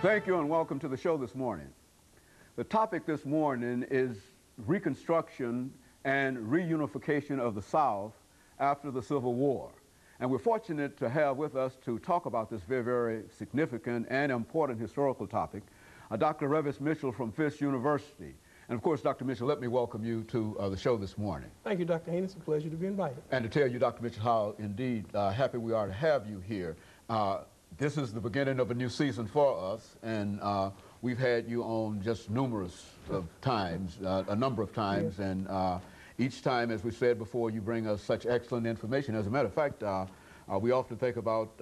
Thank you and welcome to the show this morning. The topic this morning is Reconstruction and Reunification of the South after the Civil War. And we're fortunate to have with us to talk about this very, very significant and important historical topic, Dr. RMitchell from Fisk University. And of course, Dr. Mitchell, let me welcome you to the show this morning. Thank you, Dr. Haynes. It's a pleasure to be invited. And to tell you, Dr. Mitchell, how indeed happy we are to have you here. This is the beginning of a new season for us, and we've had you on just numerous of times, a number of times, yes. And each time, as we said before, you bring us such excellent information. As a matter of fact, we often think about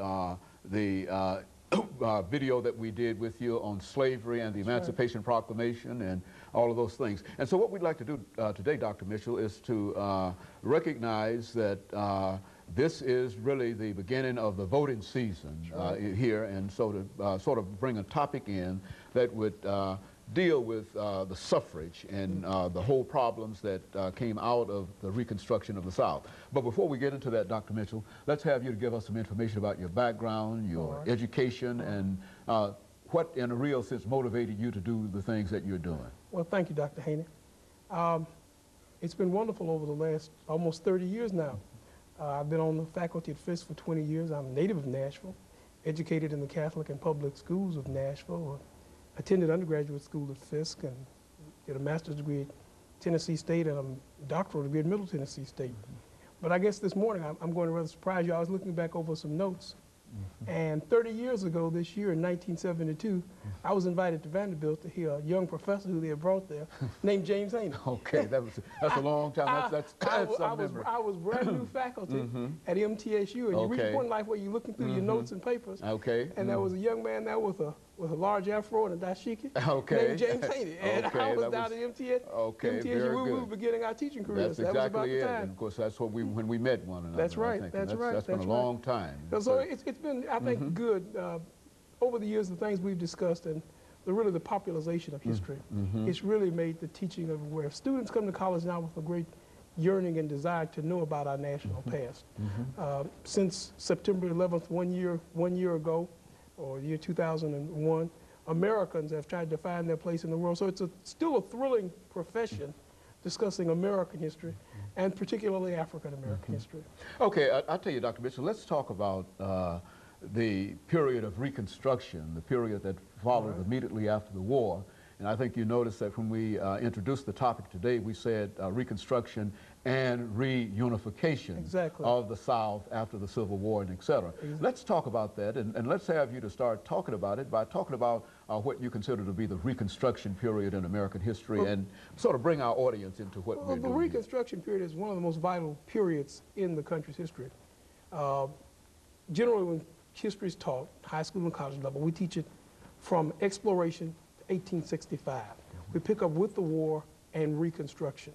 the video that we did with you on slavery and the Emancipation Proclamation and all of those things. And so what we'd like to do today, Dr. Mitchell, is to recognize that this is really the beginning of the voting season here, and so to sort of bring a topic in that would deal with the suffrage and the whole problems that came out of the Reconstruction of the South. But before we get into that, Dr. Mitchell, let's have you to give us some information about your background, your education, and what in a real sense motivated you to do the things that you're doing. Well, thank you, Dr. Haney. It's been wonderful over the last almost 30 years now. I've been on the faculty at Fisk for 20 years. I'm a native of Nashville, educated in the Catholic and public schools of Nashville, attended undergraduate school at Fisk, and did a master's degree at Tennessee State and a doctoral degree at Middle Tennessee State. But I guess this morning I'm going to rather surprise you. I was looking back over some notes, and 30 years ago this year in 1972, I was invited to Vanderbilt to hear a young professor who they had brought there named James Haney. Okay, that's a long time. I was brand new faculty at MTSU, and you reach a point in life where you're looking through your notes and papers. Okay. And there was a young man there with a large afro and a dashiki named James Haney, and I was down at MTSU. We were beginning our teaching careers. That's exactly it. And of course, that's what when we met one another. That's right. That's been a long time. So it's been, I think, good over the years. The things we've discussed and really the popularization of history. It's really made the teaching of where students come to college now with a great yearning and desire to know about our national past. Since September 11th, one year ago, or year 2001, Americans have tried to find their place in the world. So it's still a thrilling profession discussing American history, and particularly African-American history. Okay, I'll tell you, Dr. Mitchell, let's talk about the period of Reconstruction, the period that followed immediately after the war. And I think you noticed that when we introduced the topic today, we said Reconstruction and Reunification of the South after the Civil War, and et cetera. Let's talk about that, and let's have you to start talking about it by talking about what you consider to be the Reconstruction period in American history, and sort of bring our audience into what we're doing. The Reconstruction period is one of the most vital periods in the country's history. Generally, when history is taught, high school and college level, we teach it from exploration to 1865. We pick up with the war and Reconstruction.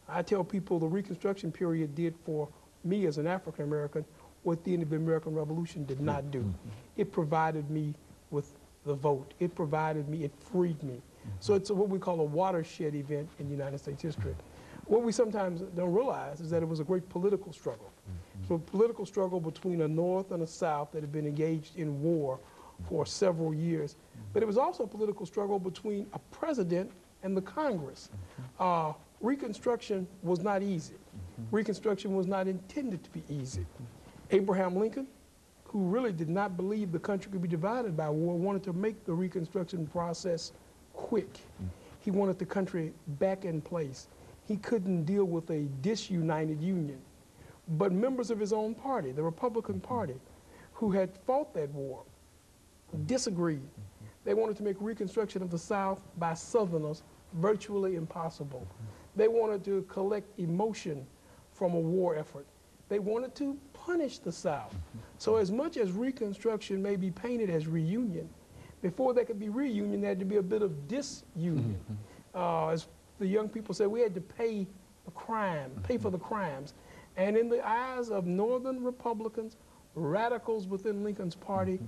I tell people the Reconstruction period did for me as an African American what the end of the American Revolution did not do. It provided me with the vote. It freed me. So it's what we call a watershed event in United States history. What we sometimes don't realize is that it was a great political struggle. So a political struggle between a North and a South that had been engaged in war for several years. But it was also a political struggle between a president and the Congress. Reconstruction was not easy. Reconstruction was not intended to be easy. Abraham Lincoln, who really did not believe the country could be divided by war, wanted to make the Reconstruction process quick. He wanted the country back in place. He couldn't deal with a disunited Union. But members of his own party, the Republican Party, who had fought that war, disagreed. They wanted to make Reconstruction of the South by Southerners virtually impossible. They wanted to collect emotion from a war effort. They wanted to punish the South. So as much as Reconstruction may be painted as reunion, before there could be reunion, there had to be a bit of disunion. As the young people said, we had to pay for the crimes. And in the eyes of Northern Republicans, radicals within Lincoln's party,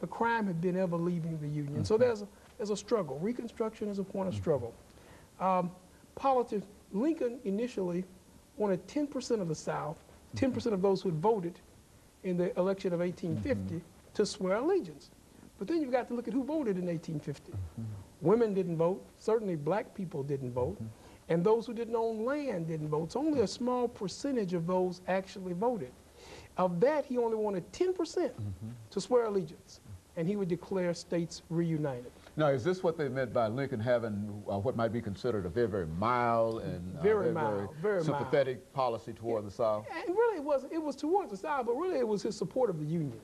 the crime had been ever leaving the Union. So there's a struggle. Reconstruction is a point of struggle. Politics, Lincoln initially wanted 10% of the South, 10% of those who had voted in the election of 1850 to swear allegiance. But then you've got to look at who voted in 1850. Women didn't vote. Certainly black people didn't vote. And those who didn't own land didn't vote. So only a small percentage of those actually voted. Of that, he only wanted 10% to swear allegiance, and he would declare states reunited. Now, is this what they meant by Lincoln having what might be considered a very, very mild and very sympathetic policy toward the South? And really, it was towards the South, but really it was his support of the Union.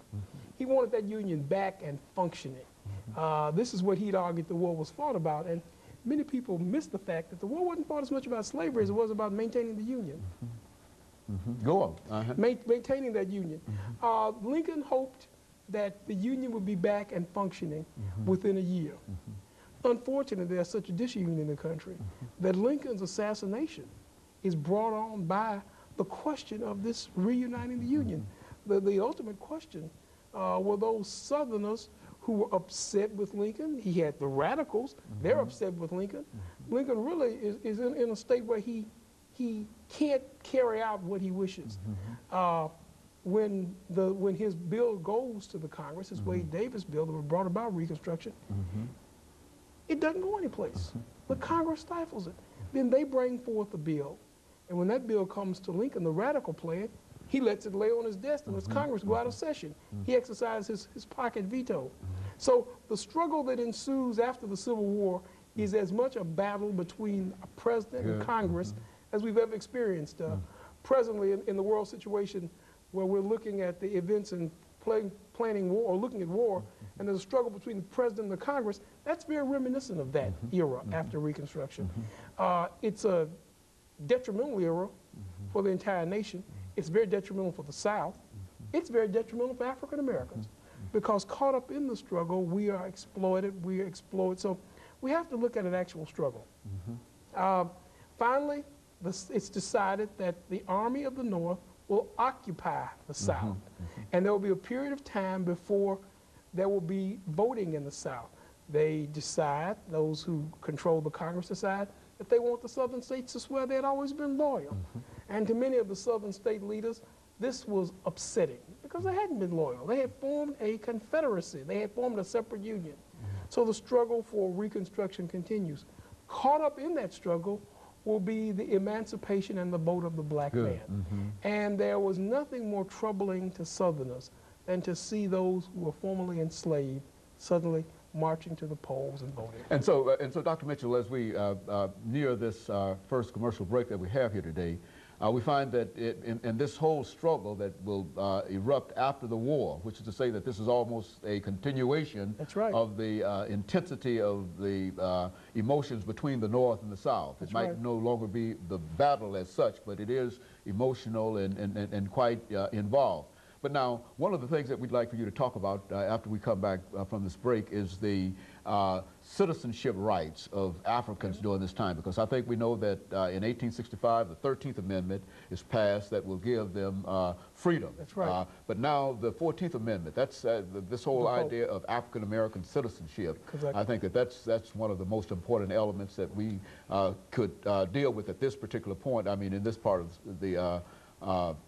He wanted that Union back and functioning. This is what he'd argued the war was fought about, and many people miss the fact that the war wasn't fought as much about slavery as it was about maintaining the Union. Go on. Maintaining that Union. Lincoln hoped that the Union would be back and functioning within a year. Unfortunately, there's such a disunion in the country that Lincoln's assassination is brought on by the question of this reuniting the Union. The ultimate question were those Southerners who were upset with Lincoln. He had the radicals, they're upset with Lincoln. Lincoln really is in a state where he can't carry out what he wishes. When his bill goes to the Congress, his Wade Davis bill that brought about Reconstruction, it doesn't go anyplace. The Congress stifles it. Then they bring forth a bill, and when that bill comes to Lincoln, the radical plan, he lets it lay on his desk and lets Congress go out of session. He exercises his pocket veto. So the struggle that ensues after the Civil War is as much a battle between a president and Congress as we've ever experienced. Presently, in the world situation where we're looking at the events and planning war, or looking at war, and there's a struggle between the president and the Congress, that's very reminiscent of that era after Reconstruction. It's a detrimental era for the entire nation. It's very detrimental for the South. It's very detrimental for African Americans because caught up in the struggle, we are exploited, we are exploited. So we have to look at an actual struggle. Finally, it's decided that the Army of the North will occupy the South. And there will be a period of time before there will be voting in the South. They decide, those who control the Congress decide, that they want the Southern states to swear they had always been loyal. And to many of the Southern state leaders, this was upsetting because they hadn't been loyal. They had formed a confederacy. They had formed a separate union. So the struggle for Reconstruction continues. Caught up in that struggle will be the emancipation and the vote of the black man. And there was nothing more troubling to Southerners than to see those who were formerly enslaved suddenly marching to the polls and voting. And so Dr. Mitchell, as we near this first commercial break that we have here today, we find that in this whole struggle that will erupt after the war, which is to say that this is almost a continuation of the intensity of the emotions between the North and the South. It might no longer be the battle as such, but it is emotional and quite involved. But now, one of the things that we'd like for you to talk about after we come back from this break is the citizenship rights of Africans during this time, because I think we know that in 1865, the 13th Amendment is passed that will give them freedom. That's right. But now the 14th Amendment, that's this whole idea of African-American citizenship. I think that's one of the most important elements that we could deal with at this particular point, I mean, in this part of the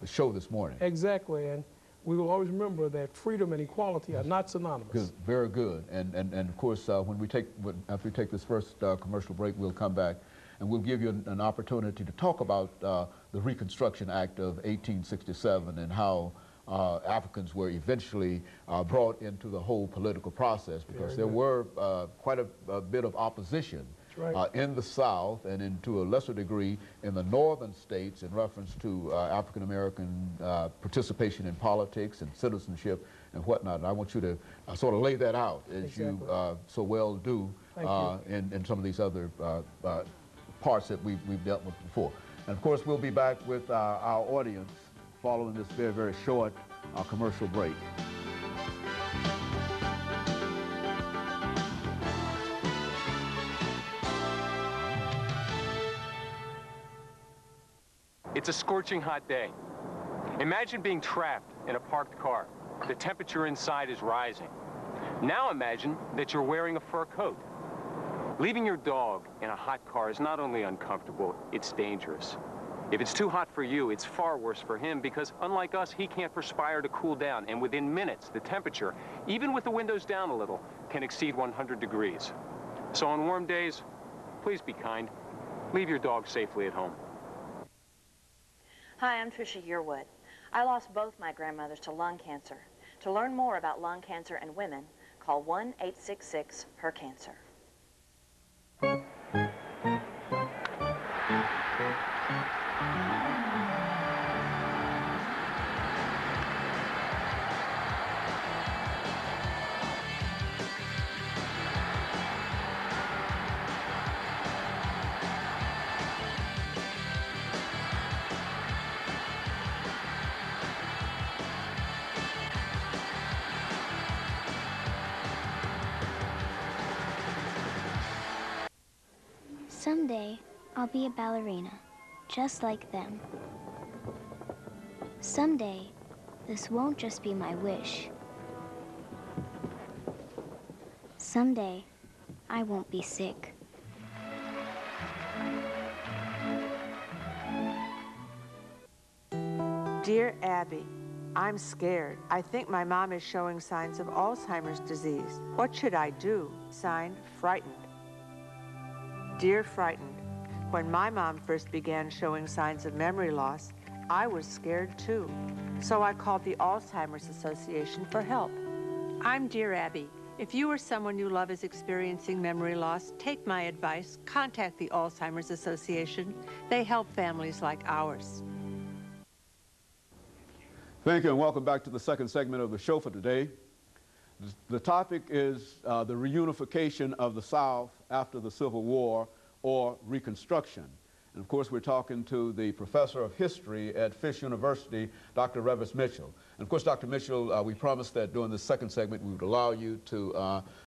show this morning. Exactly. And we will always remember that freedom and equality are not synonymous. Good, very good. And of course, after we take this first commercial break, we'll come back and we'll give you an opportunity to talk about the Reconstruction Act of 1867 and how Africans were eventually brought into the whole political process, because there were quite a bit of opposition in the South and to a lesser degree in the northern states in reference to African-American participation in politics and citizenship and whatnot. And I want you to sort of lay that out as you so well do in some of these other parts that we've dealt with before. And of course, we'll be back with our audience following this very, very short commercial break. It's a scorching hot day. Imagine being trapped in a parked car. The temperature inside is rising. Now imagine that you're wearing a fur coat. Leaving your dog in a hot car is not only uncomfortable, it's dangerous. If it's too hot for you, it's far worse for him because, unlike us, he can't perspire to cool down, and within minutes, the temperature, even with the windows down a little, can exceed 100 degrees. So on warm days, please be kind. Leave your dog safely at home. Hi, I'm Tricia Yearwood. I lost both my grandmothers to lung cancer. To learn more about lung cancer and women, call 1-866-HER-CANCER. Someday, I'll be a ballerina, just like them. Someday, this won't just be my wish. Someday, I won't be sick. Dear Abby, I'm scared. I think my mom is showing signs of Alzheimer's disease. What should I do? Signed, Frightened. Dear Frightened, when my mom first began showing signs of memory loss, I was scared too. So I called the Alzheimer's Association for help. I'm Dear Abby. If you or someone you love is experiencing memory loss, take my advice, contact the Alzheimer's Association. They help families like ours. Thank you, and welcome back to the second segment of the show for today. The topic is the reunification of the South after the Civil War, or Reconstruction. And of course, we're talking to the professor of history at Fisk University, Dr. RMitchell. And of course, Dr. Mitchell, we promised that during the second segment we would allow you to